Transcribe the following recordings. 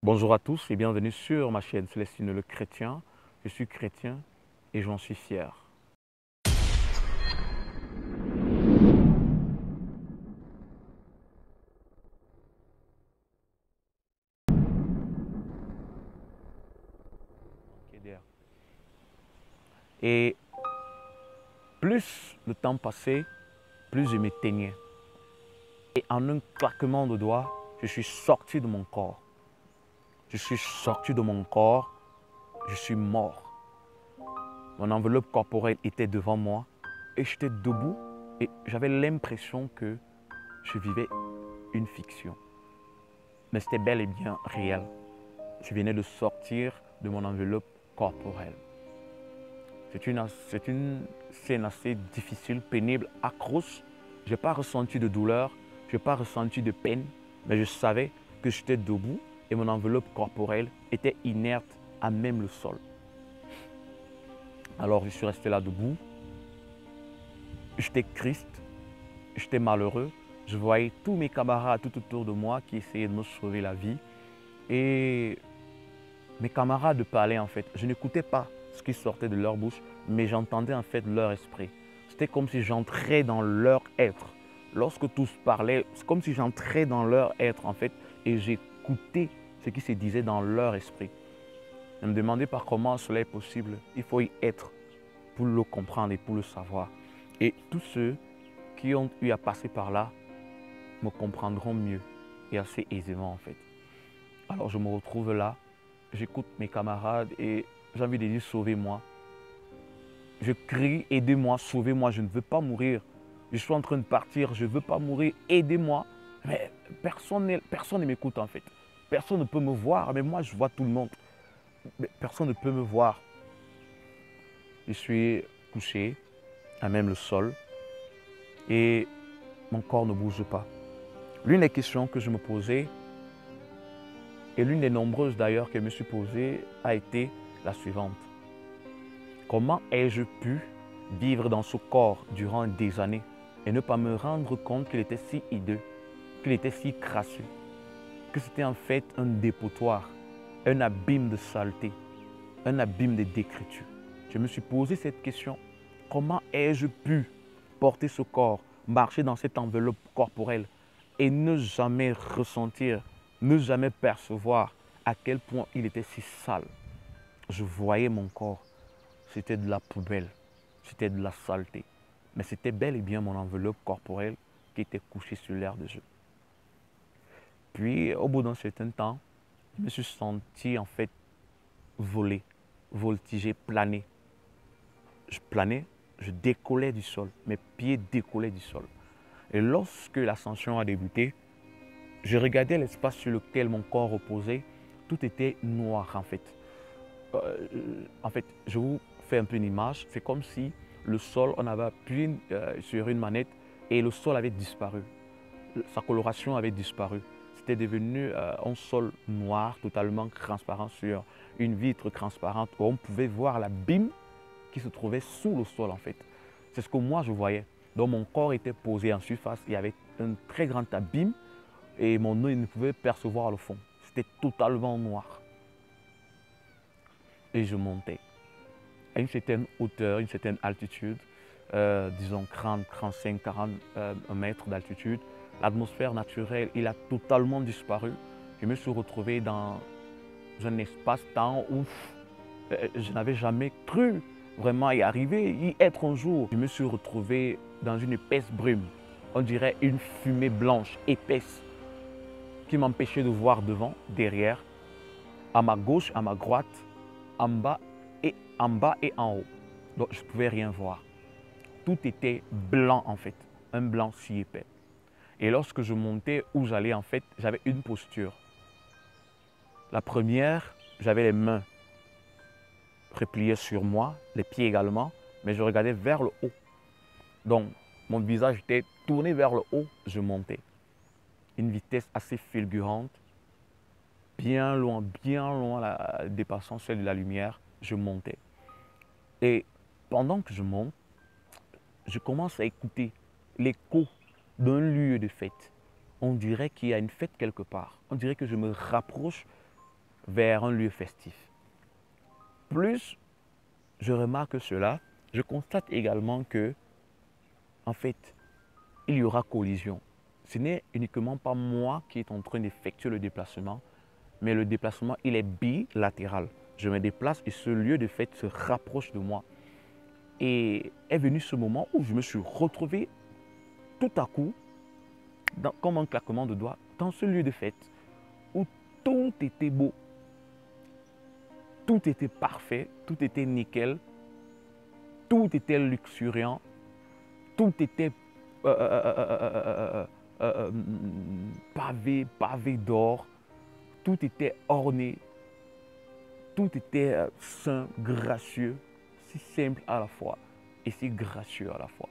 Bonjour à tous et bienvenue sur ma chaîne Célestine le Chrétien. Je suis chrétien et j'en suis fier. Et plus le temps passait, plus je m'éteignais. Et en un claquement de doigts, je suis sorti de mon corps. Je suis sorti de mon corps, je suis mort. Mon enveloppe corporelle était devant moi et j'étais debout et j'avais l'impression que je vivais une fiction. Mais c'était bel et bien réel. Je venais de sortir de mon enveloppe corporelle. C'est une scène assez difficile, pénible, atroce. Je n'ai pas ressenti de douleur, je n'ai pas ressenti de peine, mais je savais que j'étais debout et mon enveloppe corporelle était inerte à même le sol. Alors je suis resté là debout. J'étais triste, j'étais malheureux. Je voyais tous mes camarades tout autour de moi qui essayaient de me sauver la vie. Et mes camarades parlaient en fait. Je n'écoutais pas ce qui sortait de leur bouche, mais j'entendais en fait leur esprit. C'était comme si j'entrais dans leur être. Lorsque tous parlaient, c'est comme si j'entrais dans leur être en fait et j'écoutais ce qui se disait dans leur esprit. Ne me demandez pas comment cela est possible. Il faut y être pour le comprendre et pour le savoir. Et tous ceux qui ont eu à passer par là me comprendront mieux et assez aisément en fait. Alors je me retrouve là, j'écoute mes camarades et j'ai envie de dire sauvez-moi. Je crie aidez-moi, sauvez-moi, je ne veux pas mourir. Je suis en train de partir, je ne veux pas mourir, aidez-moi. Mais personne ne m'écoute en fait. Personne ne peut me voir, mais moi je vois tout le monde. Mais personne ne peut me voir. Je suis couché à même le sol et mon corps ne bouge pas. L'une des questions que je me posais, et l'une des nombreuses d'ailleurs que je me suis posée, a été la suivante. Comment ai-je pu vivre dans ce corps durant des années et ne pas me rendre compte qu'il était si hideux, qu'il était si crasseux, que c'était en fait un dépotoir, un abîme de saleté, un abîme de décriture. Je me suis posé cette question. Comment ai-je pu porter ce corps, marcher dans cette enveloppe corporelle et ne jamais ressentir, ne jamais percevoir à quel point il était si sale. Je voyais mon corps, c'était de la poubelle, c'était de la saleté. Mais c'était bel et bien mon enveloppe corporelle qui était couchée sur l'air de jeu. Puis, au bout d'un certain temps, je me suis senti en fait voler, voltiger, planer. Je planais, je décollais du sol, mes pieds décollaient du sol. Et lorsque l'ascension a débuté, je regardais l'espace sur lequel mon corps reposait, tout était noir en fait. Je vous fais un peu une image, c'est comme si le sol, on avait appuyé sur une manette et le sol avait disparu. Sa coloration avait disparu. C'était devenu un sol noir, totalement transparent sur une vitre transparente où on pouvait voir l'abîme qui se trouvait sous le sol en fait. C'est ce que moi je voyais. Donc mon corps était posé en surface, il y avait un très grand abîme et mon œil ne pouvait percevoir le fond. C'était totalement noir. Et je montais à une certaine hauteur, une certaine altitude, disons 30, 35, 40 mètres d'altitude. L'atmosphère naturelle, il a totalement disparu. Je me suis retrouvé dans un espace-temps où je n'avais jamais cru vraiment y arriver, y être un jour. Je me suis retrouvé dans une épaisse brume, on dirait une fumée blanche, épaisse, qui m'empêchait de voir devant, derrière, à ma gauche, à ma droite, en bas et en haut. Donc je ne pouvais rien voir. Tout était blanc en fait, un blanc si épais. Et lorsque je montais où j'allais en fait, j'avais une posture. La première, j'avais les mains repliées sur moi, les pieds également, mais je regardais vers le haut. Donc mon visage était tourné vers le haut, je montais. Une vitesse assez fulgurante, bien loin, dépassant celle de la lumière, je montais. Et pendant que je monte, je commence à écouter l'écho d'un lieu de fête. On dirait qu'il y a une fête quelque part. On dirait que je me rapproche vers un lieu festif. Plus je remarque cela, je constate également que, en fait, il y aura collision. Ce n'est uniquement pas moi qui est en train d'effectuer le déplacement, mais le déplacement, il est bilatéral. Je me déplace et ce lieu de fête se rapproche de moi. Et est venu ce moment où je me suis retrouvé tout à coup, comme un claquement de doigts, dans ce lieu de fête où tout était beau, tout était parfait, tout était nickel, tout était luxuriant, tout était pavé d'or, tout était orné, tout était saint, gracieux, si simple à la fois et si gracieux à la fois.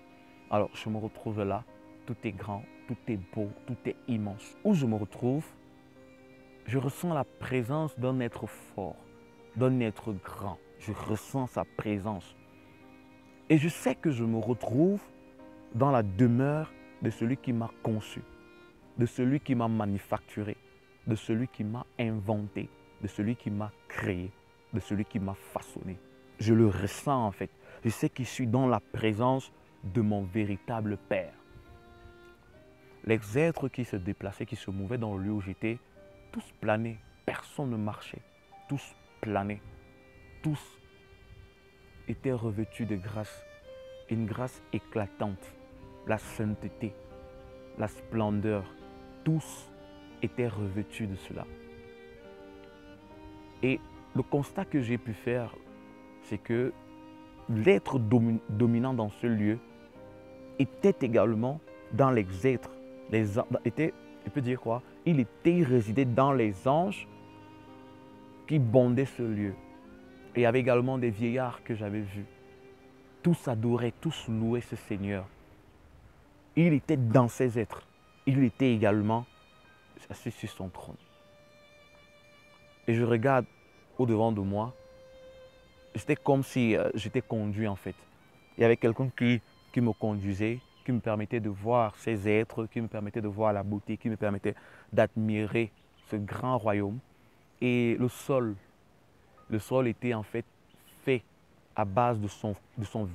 Alors je me retrouve là, tout est grand, tout est beau, tout est immense. Où je me retrouve, je ressens la présence d'un être fort, d'un être grand. Je ressens sa présence. Et je sais que je me retrouve dans la demeure de celui qui m'a conçu, de celui qui m'a manufacturé, de celui qui m'a inventé, de celui qui m'a créé, de celui qui m'a façonné. Je le ressens en fait. Je sais que je suis dans la présence de mon véritable Père. Les êtres qui se déplaçaient, qui se mouvaient dans le lieu où j'étais, tous planaient. Personne ne marchait. Tous planaient. Tous étaient revêtus de grâce. Une grâce éclatante. La sainteté, la splendeur. Tous étaient revêtus de cela. Et le constat que j'ai pu faire, c'est que l'être dominant dans ce lieu était également dans les êtres. Je peux dire quoi? Il résidait dans les anges qui bondaient ce lieu. Et il y avait également des vieillards que j'avais vus. Tous adoraient, tous louaient ce Seigneur. Il était dans ces êtres. Il était également assis sur son trône. Et je regarde au-devant de moi. C'était comme si j'étais conduit en fait. Il y avait quelqu'un qui me conduisait, qui me permettait de voir ces êtres, qui me permettait de voir la beauté, qui me permettait d'admirer ce grand royaume. Et le sol était en fait fait à base de son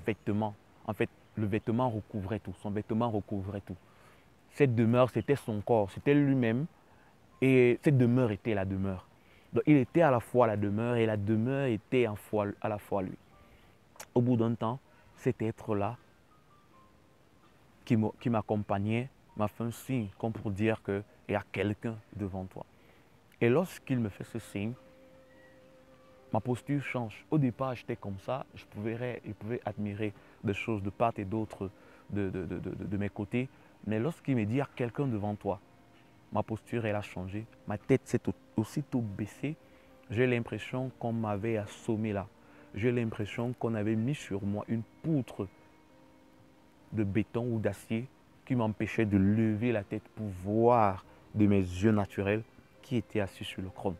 vêtement. En fait, le vêtement recouvrait tout, son vêtement recouvrait tout. Cette demeure, c'était son corps, c'était lui-même. Et cette demeure était la demeure. Donc, il était à la fois la demeure et la demeure était à la fois lui. Au bout d'un temps, cet être-là qui m'accompagnait m'a fait un signe comme pour dire qu'il y a quelqu'un devant toi. Et lorsqu'il me fait ce signe, ma posture change. Au départ, j'étais comme ça, je pouvais admirer des choses de part et d'autre de mes côtés. Mais lorsqu'il me dit, il y a quelqu'un devant toi, ma posture, elle a changé. Ma tête s'est aussitôt baissée. J'ai l'impression qu'on m'avait assommé là. J'ai l'impression qu'on avait mis sur moi une poutre de béton ou d'acier qui m'empêchait de lever la tête pour voir de mes yeux naturels qui était assis sur le trône.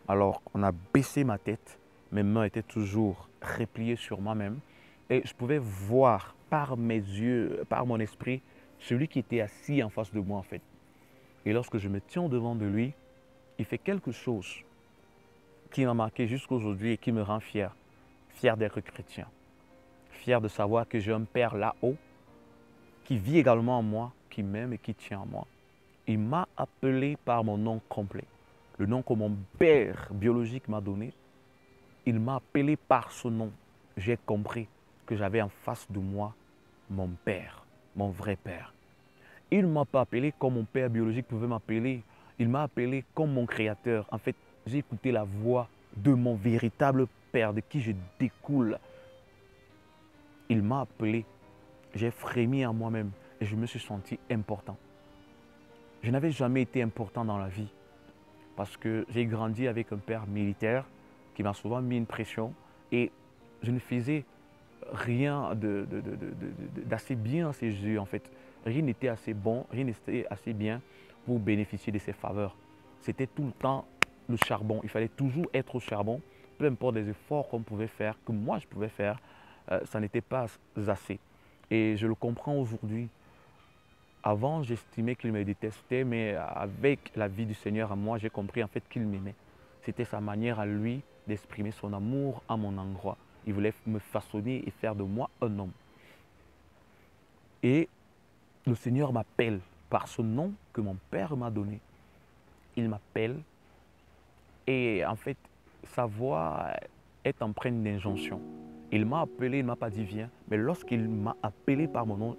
Alors, on a baissé ma tête. Mes mains étaient toujours repliées sur moi-même. Et je pouvais voir par mes yeux, par mon esprit, celui qui était assis en face de moi en fait. Et lorsque je me tiens devant de lui, il fait quelque chose qui m'a marqué jusqu'à aujourd'hui et qui me rend fier. Fier d'être chrétien. Fier de savoir que j'ai un Père là-haut qui vit également en moi, qui m'aime et qui tient en moi. Il m'a appelé par mon nom complet. Le nom que mon père biologique m'a donné. Il m'a appelé par ce nom. J'ai compris que j'avais en face de moi mon Père, mon vrai Père. Il ne m'a pas appelé comme mon père biologique pouvait m'appeler. Il m'a appelé comme mon créateur. En fait, j'ai écouté la voix de mon véritable Père, de qui je découle. Il m'a appelé. J'ai frémi en moi-même et je me suis senti important. Je n'avais jamais été important dans la vie parce que j'ai grandi avec un père militaire qui m'a souvent mis une pression et je ne faisais rien d'assez bien à ses yeux en fait. Rien n'était assez bon, rien n'était assez bien pour bénéficier de ses faveurs. C'était tout le temps le charbon. Il fallait toujours être au charbon. Peu importe les efforts qu'on pouvait faire, que moi je pouvais faire, ça n'était pas assez. Et je le comprends aujourd'hui. Avant, j'estimais qu'il me détestait, mais avec la vie du Seigneur à moi, j'ai compris en fait qu'il m'aimait. C'était sa manière à lui d'exprimer son amour à mon endroit. Il voulait me façonner et faire de moi un homme. Et le Seigneur m'appelle par ce nom que mon Père m'a donné. Il m'appelle et en fait, sa voix est empreinte d'injonction. Il m'a appelé, il ne m'a pas dit viens, mais lorsqu'il m'a appelé par mon nom,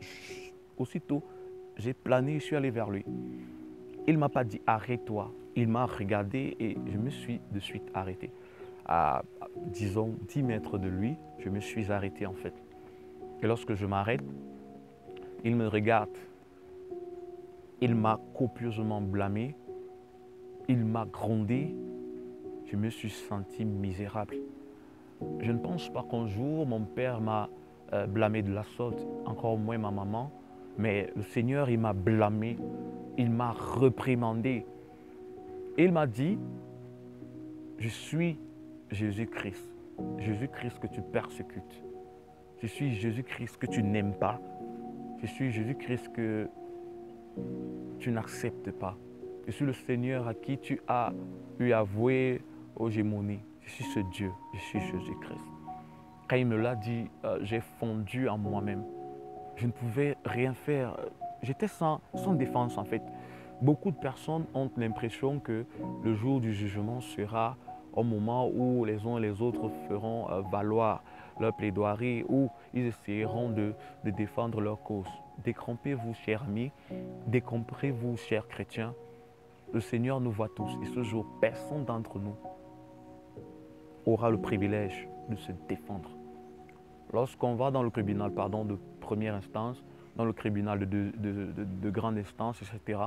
aussitôt, j'ai plané, je suis allé vers lui. Il ne m'a pas dit arrête-toi. Il m'a regardé et je me suis de suite arrêté. Disons, 10 mètres de lui, je me suis arrêté en fait. Et lorsque je m'arrête, il me regarde. Il m'a copieusement blâmé. Il m'a grondé. Je me suis senti misérable. Je ne pense pas qu'un jour mon père m'a blâmé de la sorte, encore moins ma maman. Mais le Seigneur, il m'a blâmé. Il m'a réprimandé. Il m'a dit, je suis Jésus-Christ. Jésus-Christ que tu persécutes. Je suis Jésus-Christ que tu n'aimes pas. Je suis Jésus-Christ que tu n'acceptes pas. Je suis le Seigneur à qui tu as eu avoué aux gémonies. Je suis ce Dieu. Je suis Jésus-Christ. Quand il me l'a dit, j'ai fondu en moi-même. Je ne pouvais rien faire. J'étais sans défense en fait. Beaucoup de personnes ont l'impression que le jour du jugement sera au moment où les uns et les autres feront valoir leur plaidoirie, où ils essaieront de défendre leur cause. Décrompez-vous, chers amis, décrompez-vous, chers chrétiens. Le Seigneur nous voit tous et ce jour, personne d'entre nous aura le privilège de se défendre. Lorsqu'on va dans le tribunal de première instance, dans le tribunal de grande instance, etc.,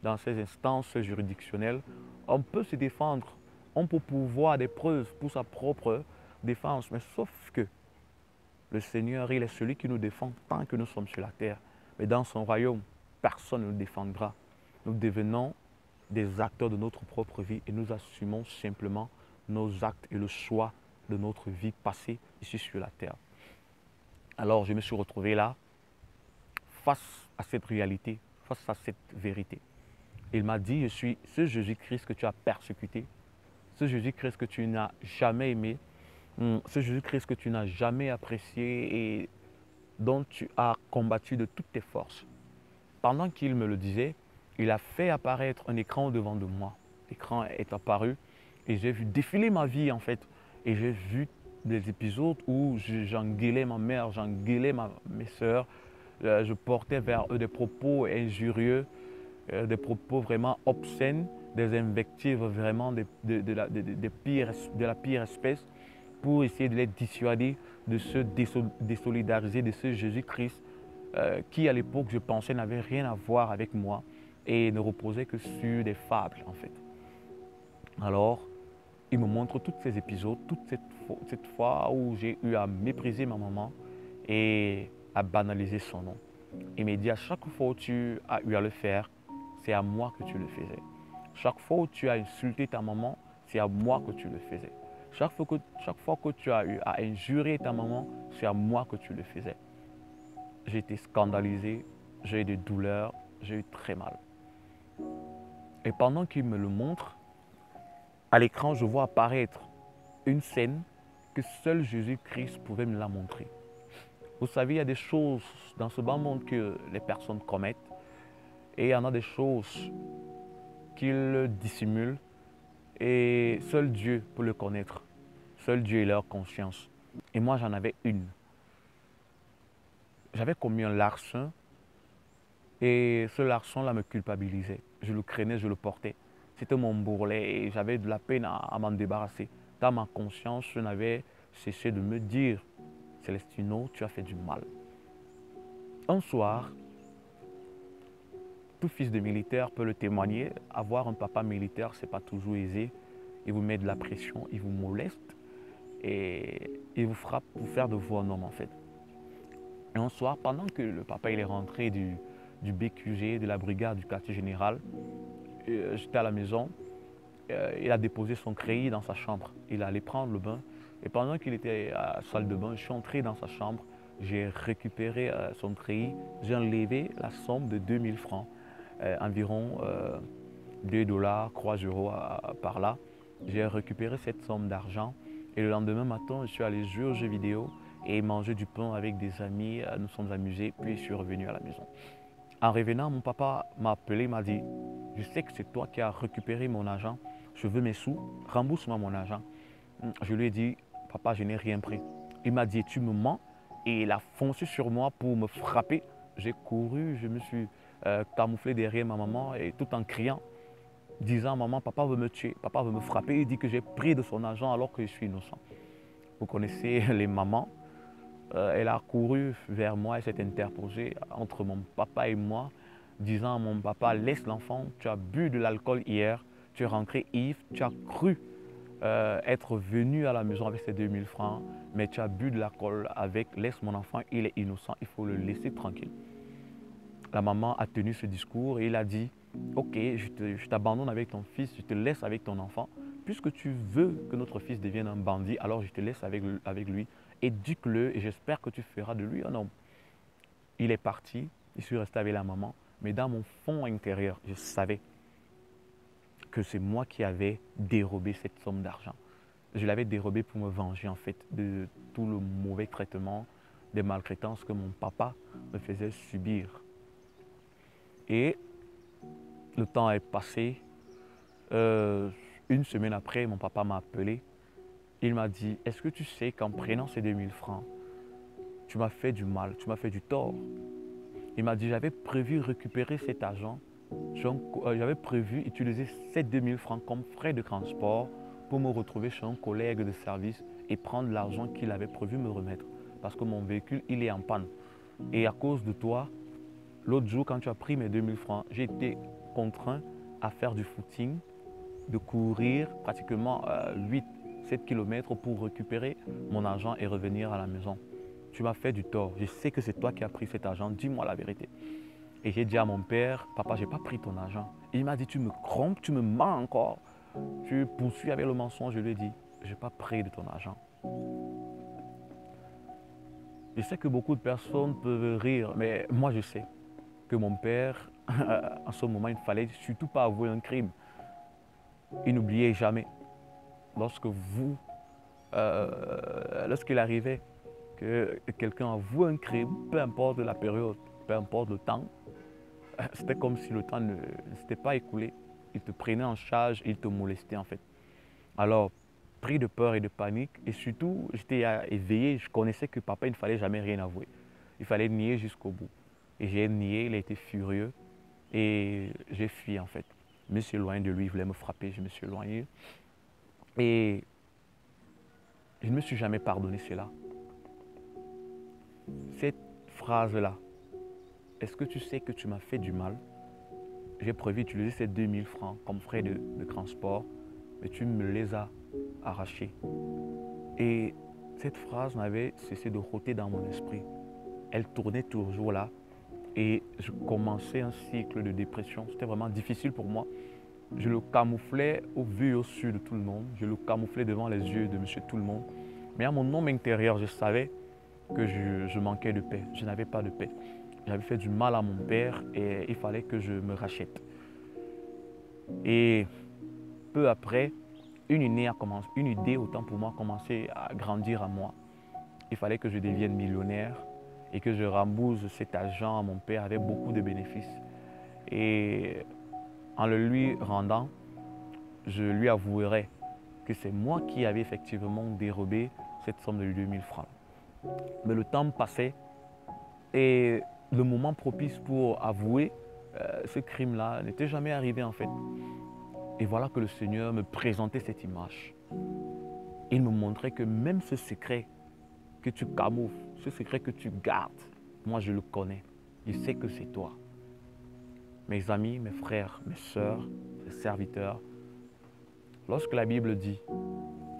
dans ces instances juridictionnelles, on peut se défendre, on peut pouvoir des preuves pour sa propre défense, mais sauf que le Seigneur, il est celui qui nous défend tant que nous sommes sur la terre. Mais dans son royaume, personne ne nous défendra. Nous devenons des acteurs de notre propre vie et nous assumons simplement nos actes et le choix de notre vie passée ici sur la terre. Alors je me suis retrouvé là, face à cette réalité, face à cette vérité. Il m'a dit, je suis ce Jésus-Christ que tu as persécuté, ce Jésus-Christ que tu n'as jamais aimé, ce Jésus-Christ que tu n'as jamais apprécié et dont tu as combattu de toutes tes forces. Pendant qu'il me le disait, il a fait apparaître un écran devant de moi. L'écran est apparu et j'ai vu défiler ma vie en fait. Et j'ai vu des épisodes où j'engueulais ma mère, j'engueulais mes soeurs, je portais vers eux des propos injurieux, des propos vraiment obscènes, des invectives vraiment de la pire espèce pour essayer de les dissuader, de se désolidariser de ce Jésus-Christ qui à l'époque je pensais n'avait rien à voir avec moi et ne reposait que sur des fables en fait. Alors, il me montre tous ces épisodes, toute cette fois où j'ai eu à mépriser ma maman et à banaliser son nom. Il me dit à chaque fois où tu as eu à le faire, c'est à moi que tu le faisais. Chaque fois où tu as insulté ta maman, c'est à moi que tu le faisais. Chaque fois que tu as eu à injurer ta maman, c'est à moi que tu le faisais. J'ai été scandalisé, j'ai eu des douleurs, j'ai eu très mal. Et pendant qu'il me le montre, à l'écran, je vois apparaître une scène que seul Jésus-Christ pouvait me la montrer. Vous savez, il y a des choses dans ce bas monde que les personnes commettent et il y en a des choses qu'ils dissimulent et seul Dieu peut le connaître. Seul Dieu et leur conscience. Et moi, j'en avais une. J'avais commis un larcin et ce larcin-là me culpabilisait. Je le craignais, je le portais. C'était mon bourrelet et j'avais de la peine à m'en débarrasser. Dans ma conscience, je n'avais cessé de me dire, Célestino, tu as fait du mal. Un soir, tout fils de militaire peut le témoigner, avoir un papa militaire, ce n'est pas toujours aisé. Il vous met de la pression, il vous moleste et il vous frappe pour faire de vous un homme en fait. Et un soir, pendant que le papa il est rentré du BQG, de la brigade du quartier général, j'étais à la maison, il a déposé son crédit dans sa chambre. Il allait prendre le bain. Et pendant qu'il était à la salle de bain, je suis entré dans sa chambre. J'ai récupéré son crédit. J'ai enlevé la somme de 2000 francs, environ 2 $, 3 € par là. J'ai récupéré cette somme d'argent et le lendemain matin, je suis allé jouer aux jeux vidéo et manger du pain avec des amis. Nous sommes amusés, puis je suis revenu à la maison. En revenant, mon papa m'a appelé, m'a dit, je sais que c'est toi qui as récupéré mon argent, je veux mes sous, rembourse-moi mon argent. Je lui ai dit, papa, je n'ai rien pris. Il m'a dit, tu me mens, et il a foncé sur moi pour me frapper. J'ai couru, je me suis camouflé derrière ma maman et tout en criant, disant, maman, papa veut me tuer, papa veut me frapper. Il dit que j'ai pris de son argent alors que je suis innocent. Vous connaissez les mamans. Elle a couru vers moi, elle s'est interposée entre mon papa et moi, disant à mon papa, laisse l'enfant, tu as bu de l'alcool hier, tu es rentré ivre, tu as cru être venu à la maison avec ces 2000 francs, mais tu as bu de l'alcool avec, laisse mon enfant, il est innocent, il faut le laisser tranquille. La maman a tenu ce discours et il a dit, ok, je t'abandonne avec ton fils, je te laisse avec ton enfant. Puisque tu veux que notre fils devienne un bandit, alors je te laisse avec lui. Éduque-le et j'espère que tu feras de lui un homme. Il est parti, je suis resté avec la maman, mais dans mon fond intérieur, je savais que c'est moi qui avais dérobé cette somme d'argent. Je l'avais dérobé pour me venger en fait de tout le mauvais traitement, des maltraitances que mon papa me faisait subir. Et le temps est passé. Une semaine après, mon papa m'a appelé. Il m'a dit, est-ce que tu sais qu'en prenant ces 2000 francs, tu m'as fait du mal, tu m'as fait du tort. Il m'a dit, j'avais prévu récupérer cet argent. J'avais prévu utiliser ces 2000 francs comme frais de transport pour me retrouver chez un collègue de service et prendre l'argent qu'il avait prévu me remettre. Parce que mon véhicule, il est en panne. Et à cause de toi, l'autre jour, quand tu as pris mes 2000 francs, j'ai été contraint à faire du footing, de courir pratiquement 8-7 km pour récupérer mon argent et revenir à la maison. Tu m'as fait du tort. Je sais que c'est toi qui as pris cet argent. Dis-moi la vérité. Et j'ai dit à mon père, papa, je n'ai pas pris ton argent. Il m'a dit, tu me trompes, tu me mens encore. Tu poursuis avec le mensonge. Je lui ai dit, je n'ai pas pris de ton argent. Je sais que beaucoup de personnes peuvent rire, mais moi je sais que mon père, en ce moment, il ne fallait surtout pas avouer un crime. Et n'oubliez jamais, lorsqu'il arrivait que quelqu'un avoue un crime, peu importe la période, peu importe le temps, c'était comme si le temps ne s'était pas écoulé. Il te prenait en charge, il te molestait en fait. Alors, pris de peur et de panique, et surtout, j'étais éveillé, je connaissais que papa, il ne fallait jamais rien avouer. Il fallait nier jusqu'au bout. Et j'ai nié, il a été furieux, et j'ai fui en fait. Je me suis éloigné de lui, il voulait me frapper, je me suis éloigné. Et je ne me suis jamais pardonné cela. Cette phrase-là, est-ce que tu sais que tu m'as fait du mal? J'ai prévu d'utiliser ces 2000 francs comme frais de transport, mais tu me les as arrachés. Et cette phrase n'avait cessé de rôter dans mon esprit. Elle tournait toujours là et je commençais un cycle de dépression. C'était vraiment difficile pour moi. Je le camouflais au vu et au su de tout le monde. Je le camouflais devant les yeux de monsieur tout le monde. Mais à mon homme intérieur, je savais que je manquais de paix. Je n'avais pas de paix. J'avais fait du mal à mon père et il fallait que je me rachète. Et peu après, une idée autant pour moi commençait à grandir à moi. Il fallait que je devienne millionnaire et que je rembourse cet argent à mon père avec beaucoup de bénéfices. Et en le lui rendant, je lui avouerai que c'est moi qui avais effectivement dérobé cette somme de 2000 francs. Mais le temps passait et le moment propice pour avouer ce crime-là n'était jamais arrivé en fait. Et voilà que le Seigneur me présentait cette image. Il me montrait que même ce secret que tu camoufles, ce secret que tu gardes, moi je le connais. Je sais que c'est toi. Mes amis, mes frères, mes sœurs, mes serviteurs, lorsque la Bible dit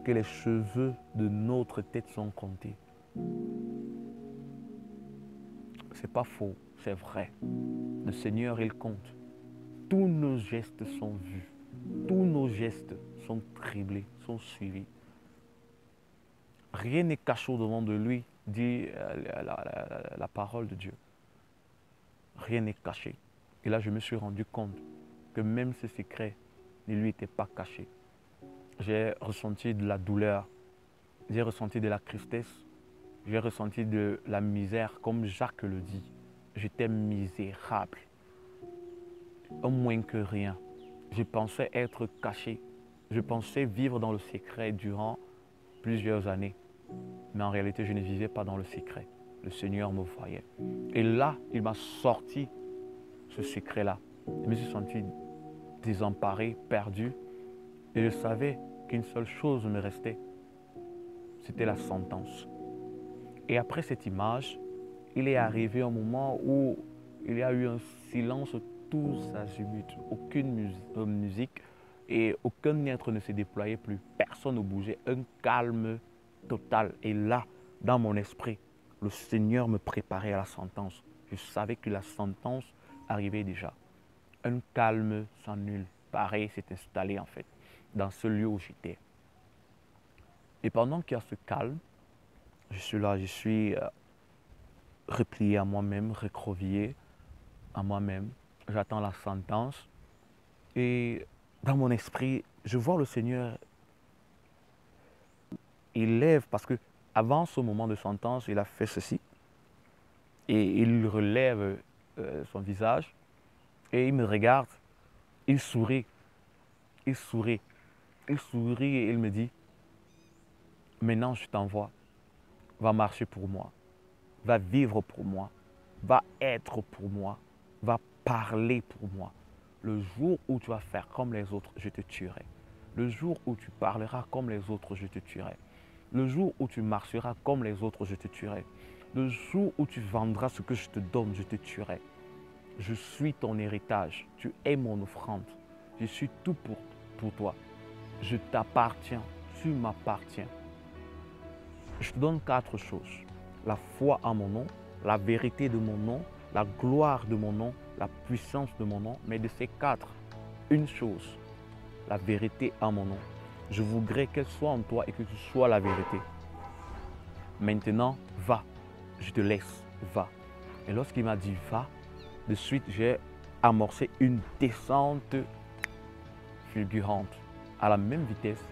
que les cheveux de notre tête sont comptés, c'est pas faux, c'est vrai. Le Seigneur, il compte. Tous nos gestes sont vus. Tous nos gestes sont criblés, sont suivis. Rien n'est caché devant de lui, dit la parole de Dieu. Rien n'est caché. Et là, je me suis rendu compte que même ce secret ne lui était pas caché. j'ai ressenti de la douleur, j'ai ressenti de la tristesse, j'ai ressenti de la misère, comme Jacques le dit. J'étais misérable, au moins que rien. Je pensais être caché, je pensais vivre dans le secret durant plusieurs années. Mais en réalité, je ne vivais pas dans le secret. Le Seigneur me voyait. Et là, il m'a sorti ce secret-là. Je me suis senti désemparé, perdu. Et je savais qu'une seule chose me restait. C'était la sentence. Et après cette image, il est arrivé un moment où il y a eu un silence tous azimuts. Aucune musique et aucun être ne se déployait plus. Personne ne bougeait. Un calme total. Et là, dans mon esprit, le Seigneur me préparait à la sentence. Je savais que la sentence arrivait déjà. Un calme sans nul pareil s'est installé en fait dans ce lieu où j'étais. Et pendant qu'il y a ce calme, je suis là, je suis replié à moi-même, recroquevillé à moi-même. J'attends la sentence. Et dans mon esprit, je vois le Seigneur, il lève, parce que avant ce moment de sentence, il a fait ceci. Et il relève son visage et il me regarde, il sourit, il sourit, il sourit et il me dit, maintenant je t'envoie, va marcher pour moi, va vivre pour moi, va être pour moi, va parler pour moi. Le jour où tu vas faire comme les autres, je te tuerai. Le jour où tu parleras comme les autres, je te tuerai. Le jour où tu marcheras comme les autres, je te tuerai. Le jour où tu vendras ce que je te donne, je te tuerai. Je suis ton héritage. Tu es mon offrande. Je suis tout pour toi. Je t'appartiens. Tu m'appartiens. Je te donne 4 choses. La foi en mon nom, la vérité de mon nom, la gloire de mon nom, la puissance de mon nom. Mais de ces 4, une chose, la vérité en mon nom. Je voudrais qu'elle soit en toi et que tu sois la vérité. Maintenant, va. Je te laisse. Va. Et lorsqu'il m'a dit va, de suite, j'ai amorcé une descente fulgurante. À la même vitesse,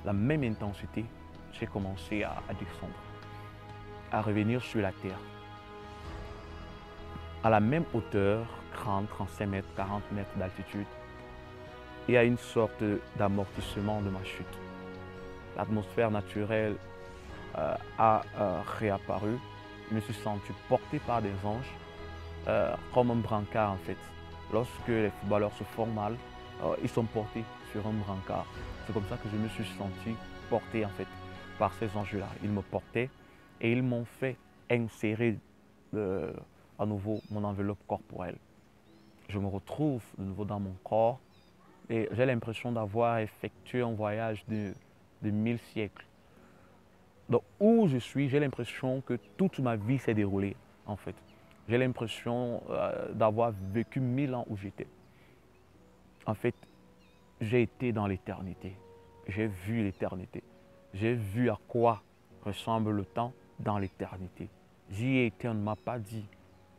la même intensité, j'ai commencé à descendre, à revenir sur la terre. À la même hauteur, 30, 35 mètres, 40 mètres d'altitude, il y a une sorte d'amortissement de ma chute. L'atmosphère naturelle a réapparu. Je me suis senti porté par des anges, comme un brancard en fait. Lorsque les footballeurs se font mal, ils sont portés sur un brancard. C'est comme ça que je me suis senti porté en fait par ces anges-là. Ils me portaient et ils m'ont fait insérer à nouveau mon enveloppe corporelle. Je me retrouve de nouveau dans mon corps et j'ai l'impression d'avoir effectué un voyage de 1000 siècles. Donc où je suis, j'ai l'impression que toute ma vie s'est déroulée en fait. J'ai l'impression d'avoir vécu 1000 ans où j'étais. En fait, j'ai été dans l'éternité. J'ai vu l'éternité. J'ai vu à quoi ressemble le temps dans l'éternité. J'y ai été, on ne m'a pas dit.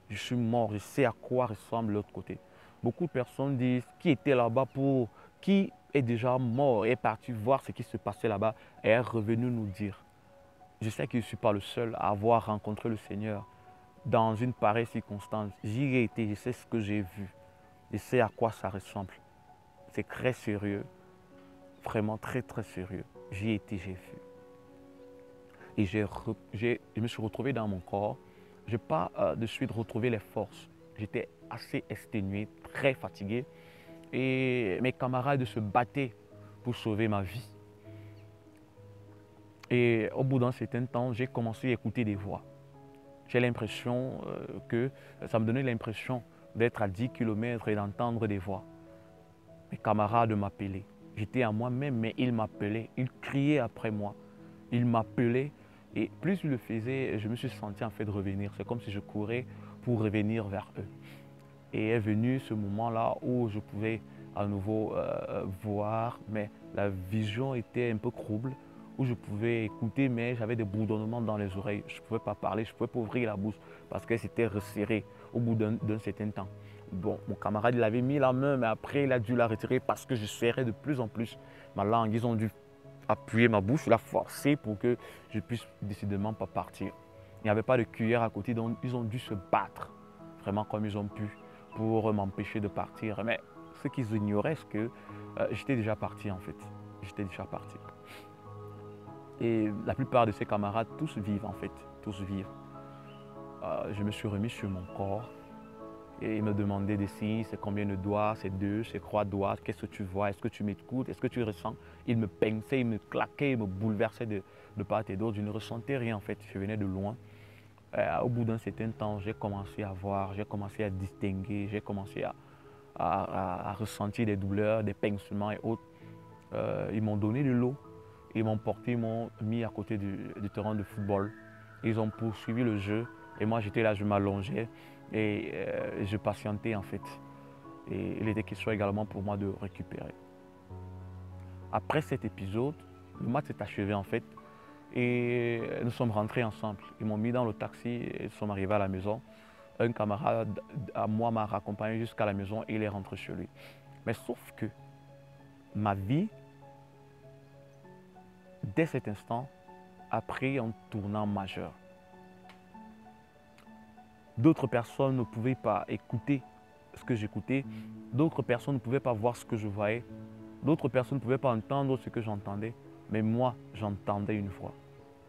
Je suis mort, je sais à quoi ressemble l'autre côté. Beaucoup de personnes disent qui était là-bas pour, qui est déjà mort et est parti voir ce qui se passait là-bas et est revenu nous dire. Je sais que je ne suis pas le seul à avoir rencontré le Seigneur dans une pareille circonstance. J'y ai été, je sais ce que j'ai vu. Je sais à quoi ça ressemble. C'est très sérieux, vraiment très très sérieux. J'y ai été, j'ai vu. Et je me suis retrouvé dans mon corps. Je n'ai pas de suite retrouvé les forces. J'étais assez exténué, très fatigué. Et mes camarades se battaient pour sauver ma vie. Et au bout d'un certain temps, j'ai commencé à écouter des voix. J'ai l'impression que ça me donnait l'impression d'être à 10 km et d'entendre des voix. Mes camarades m'appelaient. J'étais à moi-même, mais ils m'appelaient. Ils criaient après moi. Ils m'appelaient. Et plus je le faisais, je me suis senti en fait revenir. C'est comme si je courais pour revenir vers eux. Et est venu ce moment-là où je pouvais à nouveau voir, mais la vision était un peu trouble, où je pouvais écouter, mais j'avais des bourdonnements dans les oreilles. Je ne pouvais pas parler, je ne pouvais pas ouvrir la bouche parce qu'elle s'était resserrée au bout d'un certain temps. Bon, mon camarade, il avait mis la main, mais après, il a dû la retirer parce que je serrais de plus en plus. ma langue. Ils ont dû appuyer ma bouche, la forcer pour que je puisse décidément pas partir. Il n'y avait pas de cuillère à côté, donc ils ont dû se battre vraiment comme ils ont pu pour m'empêcher de partir. Mais ce qu'ils ignoraient, c'est que j'étais déjà parti en fait. J'étais déjà parti. Et la plupart de ces camarades, tous vivent en fait, tous vivent. Je me suis remis sur mon corps et ils me demandaient des signes, c'est combien de doigts, c'est 2, c'est 3 doigts, qu'est-ce que tu vois, est-ce que tu m'écoutes, est-ce que tu ressens. Ils me pinçaient, ils me claquaient, ils me bouleversaient de part et d'autre. Je ne ressentais rien en fait, je venais de loin. Au bout d'un certain temps, j'ai commencé à voir, j'ai commencé à distinguer, j'ai commencé à ressentir des douleurs, des pincements et autres. Ils m'ont donné de l'eau, ils m'ont porté, ils m'ont mis à côté du terrain de football. Ils ont poursuivi le jeu et moi j'étais là, je m'allongeais et je patientais en fait. Et il était question également pour moi de récupérer. Après cet épisode, le match s'est achevé en fait et nous sommes rentrés ensemble. Ils m'ont mis dans le taxi et nous sommes arrivés à la maison. Un camarade à moi m'a raccompagné jusqu'à la maison et il est rentré chez lui. Mais sauf que ma vie, dès cet instant, a pris un tournant majeur. D'autres personnes ne pouvaient pas écouter ce que j'écoutais. D'autres personnes ne pouvaient pas voir ce que je voyais. D'autres personnes ne pouvaient pas entendre ce que j'entendais. Mais moi, j'entendais une voix.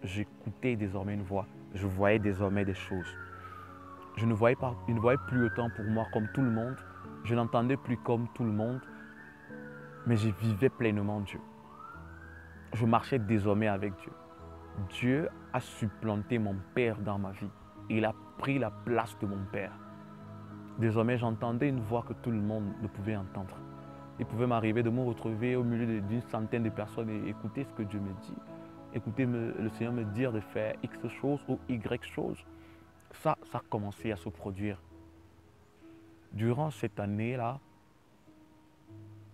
J'écoutais désormais une voix. Je voyais désormais des choses. Je ne voyais plus autant pour moi comme tout le monde. Je n'entendais plus comme tout le monde. Mais je vivais pleinement Dieu. Je marchais désormais avec Dieu. Dieu a supplanté mon Père dans ma vie. Il a pris la place de mon Père. Désormais, j'entendais une voix que tout le monde ne pouvait entendre. Il pouvait m'arriver de me retrouver au milieu d'une centaine de personnes et écouter ce que Dieu me dit. Écouter le Seigneur me dire de faire X chose ou Y chose. Ça a commencé à se produire. Durant cette année-là,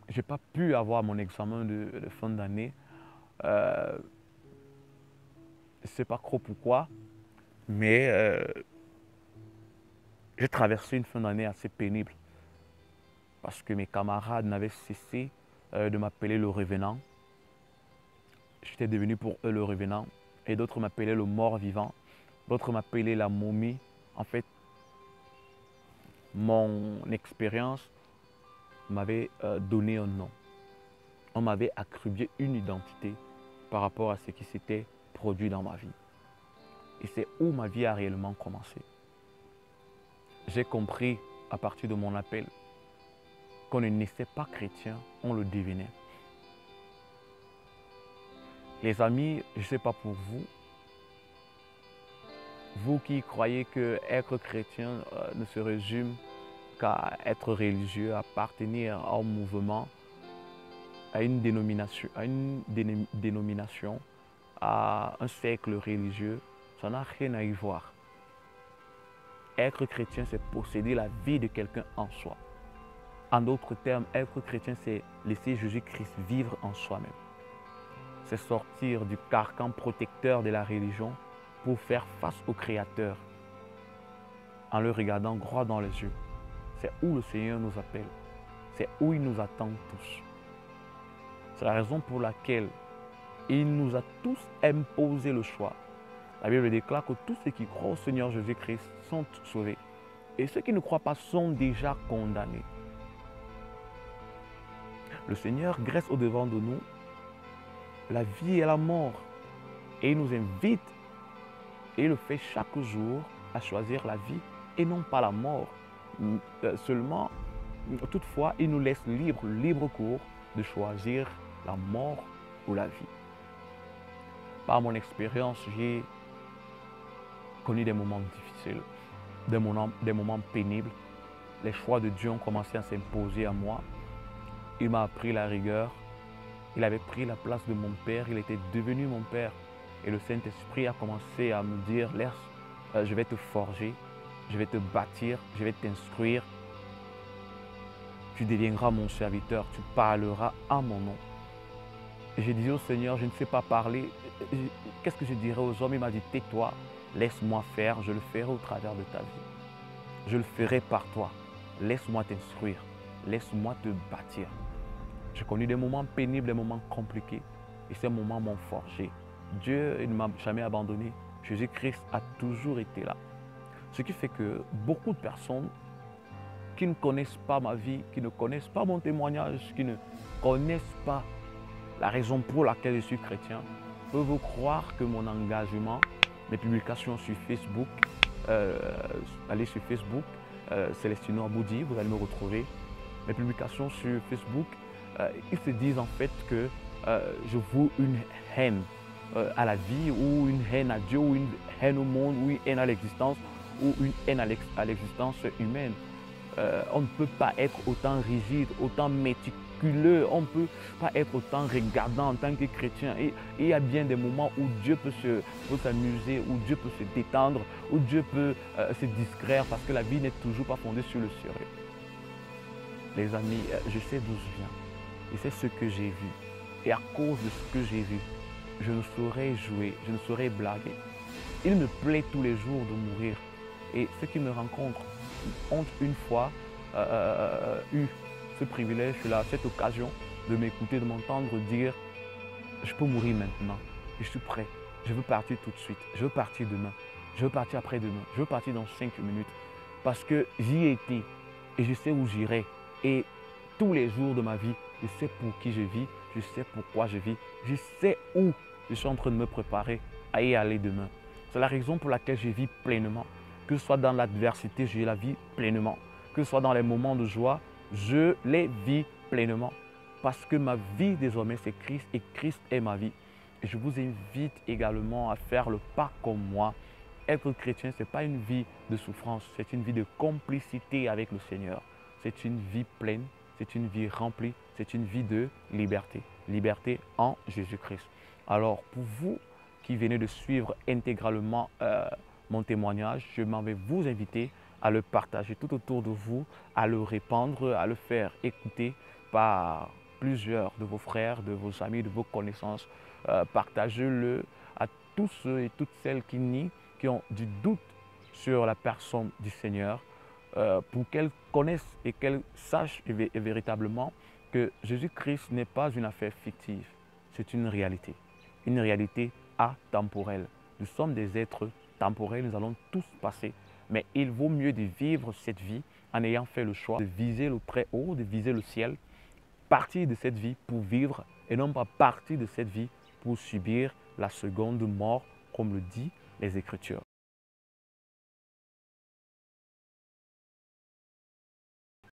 je n'ai pas pu avoir mon examen de fin d'année. Je ne sais pas trop pourquoi, mais j'ai traversé une fin d'année assez pénible parce que mes camarades n'avaient cessé de m'appeler le revenant. J'étais devenu pour eux le revenant et d'autres m'appelaient le mort-vivant, d'autres m'appelaient la momie. En fait, mon expérience m'avait donné un nom. On m'avait attribué une identité par rapport à ce qui s'était produit dans ma vie. Et c'est où ma vie a réellement commencé. J'ai compris à partir de mon appel qu'on ne naissait pas chrétien, on le devenait. Les amis, je ne sais pas pour vous, vous qui croyez que être chrétien ne se résume qu'à être religieux, à appartenir à un mouvement, à une dénomination, à un cercle religieux, ça n'a rien à y voir. Être chrétien, c'est posséder la vie de quelqu'un en soi. En d'autres termes, être chrétien, c'est laisser Jésus-Christ vivre en soi-même. C'est sortir du carcan protecteur de la religion pour faire face au Créateur en le regardant droit dans les yeux. C'est où le Seigneur nous appelle. C'est où il nous attend tous. C'est la raison pour laquelle il nous a tous imposé le choix. La Bible déclare que tous ceux qui croient au Seigneur Jésus-Christ sont sauvés. Et ceux qui ne croient pas sont déjà condamnés. Le Seigneur dresse au-devant de nous la vie et la mort. Et il nous invite, et il le fait chaque jour, à choisir la vie et non pas la mort. Seulement, toutefois, il nous laisse libre cours de choisir la mort ou la vie. Par mon expérience, j'ai connu des moments difficiles, des moments pénibles. Les choix de Dieu ont commencé à s'imposer à moi. Il m'a appris la rigueur. Il avait pris la place de mon Père. Il était devenu mon Père. Et le Saint-Esprit a commencé à me dire, laisse, je vais te forger, je vais te bâtir, je vais t'instruire. Tu deviendras mon serviteur, tu parleras à mon nom. Et j'ai dit au Seigneur, je ne sais pas parler. Qu'est-ce que je dirais aux hommes? Il m'a dit, tais-toi, laisse-moi faire, je le ferai au travers de ta vie. Je le ferai par toi. Laisse-moi t'instruire, laisse-moi te bâtir. J'ai connu des moments pénibles, des moments compliqués. Et ces moments m'ont forgé. Dieu ne m'a jamais abandonné. Jésus-Christ a toujours été là. Ce qui fait que beaucoup de personnes qui ne connaissent pas ma vie, qui ne connaissent pas mon témoignage, qui ne connaissent pas la raison pour laquelle je suis chrétien, peuvent croire que mon engagement, mes publications sur Facebook, allez sur Facebook, Célestino Aboudi, vous allez me retrouver. Mes publications sur Facebook, ils se disent en fait que je voues une haine à la vie, ou une haine à Dieu, ou une haine au monde, ou une haine à l'existence, ou une haine à l'existence humaine. On ne peut pas être autant rigide, autant méticuleux, on ne peut pas être autant regardant en tant que chrétien. Et il y a bien des moments où Dieu peut s'amuser, où Dieu peut se détendre, où Dieu peut se distraire, parce que la vie n'est toujours pas fondée sur le sérieux. Les amis, je sais d'où je viens, et c'est ce que j'ai vu. Et à cause de ce que j'ai vu, je ne saurais jouer, je ne saurais blaguer. Il me plaît tous les jours de mourir. Et ceux qui me rencontrent ont une fois eu ce privilège, cette occasion de m'écouter, de m'entendre dire « Je peux mourir maintenant, je suis prêt, je veux partir tout de suite, je veux partir demain, je veux partir après-demain, je veux partir dans 5 minutes. » Parce que j'y ai été et je sais où j'irai. Et tous les jours de ma vie, je sais pour qui je vis, je sais pourquoi je vis, je sais où je suis en train de me préparer à y aller demain. C'est la raison pour laquelle je vis pleinement. Que ce soit dans l'adversité, je la vis pleinement. Que ce soit dans les moments de joie, je les vis pleinement. Parce que ma vie désormais, c'est Christ et Christ est ma vie. Et je vous invite également à faire le pas comme moi. Être chrétien, ce n'est pas une vie de souffrance, c'est une vie de complicité avec le Seigneur. C'est une vie pleine, c'est une vie remplie, c'est une vie de liberté. Liberté en Jésus-Christ. Alors, pour vous qui venez de suivre intégralement mon témoignage, je m'en vais vous inviter à le partager tout autour de vous, à le répandre, à le faire écouter par plusieurs de vos frères, de vos amis, de vos connaissances. Partagez-le à tous ceux et toutes celles qui nient, qui ont du doute sur la personne du Seigneur, pour qu'elles connaissent et qu'elles sachent véritablement que Jésus-Christ n'est pas une affaire fictive, c'est une réalité atemporelle. Nous sommes des êtres temporels, nous allons tous passer, mais il vaut mieux de vivre cette vie en ayant fait le choix de viser le très haut, de viser le ciel, partir de cette vie pour vivre et non pas partir de cette vie pour subir la seconde mort, comme le dit les Écritures.